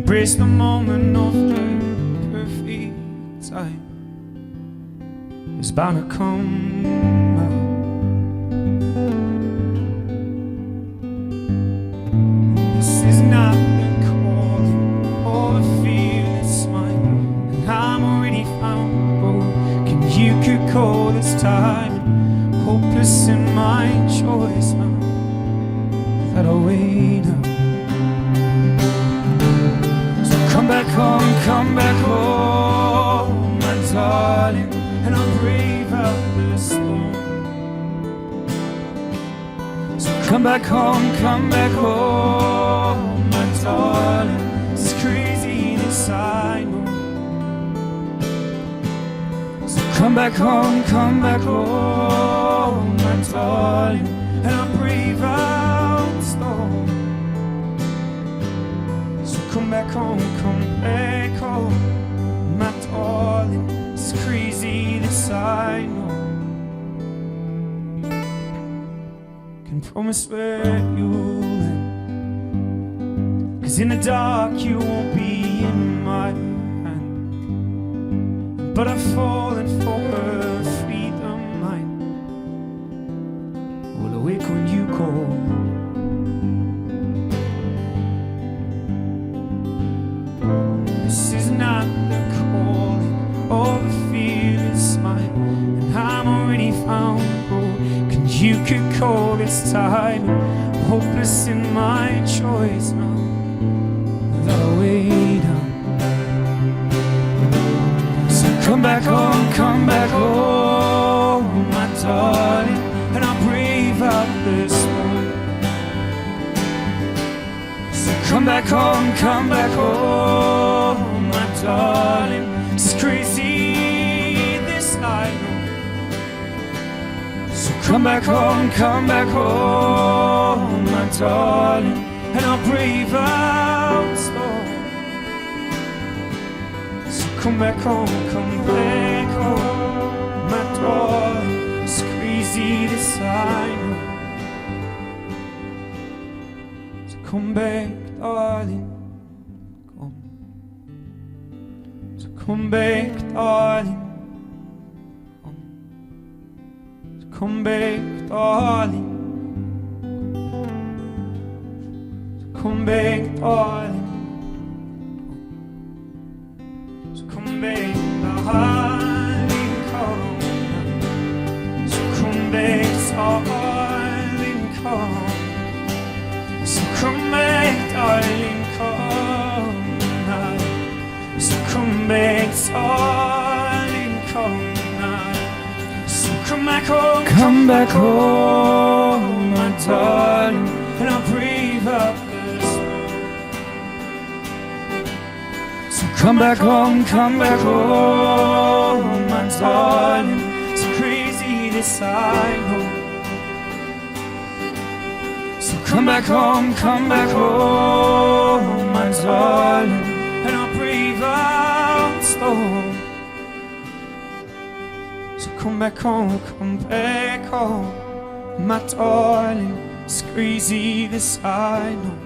embrace the moment of the perfect time. It's bound to come out. This is not the calling or a fearless mind, and I'm already found broken. You could call this time hopeless in my choice now that I'll wait now. Come back home, my darling, and I'll brave out the storm. So come back home, my darling. It's crazy, this I know. So come back home, my darling, and I'll brave out the storm. Come back home, my darling. It's crazy, this I know. Can promise where you'll end, 'cause in the dark you won't be in my hand. But I've fallen for her freedom mine. Will awake when you call. This is not the calling or the fearless mind, and I'm already found broken. You could call this time hopeless in my choice now that I'll wait now. So come back home, my darling, and I'll brave out the storm. So come back home, my darling. It's crazy, this I know. So come back home, my darling, and I'll brave out the storm. So come back home, my darling. It's crazy, this I know. So come back, darling. Come back, darling. Come back, darling. Come back, darling. So come back, darling. Come. So come back, darling. Come. So come back, darling. Come. So come back, darling, come now. So come back home, my darling, and I'll brave up the storm. So come back home, my darling. It's crazy, this I know. So come back home, my darling, and I'll brave out the storm. So come back home, my darling. It's crazy, this I know.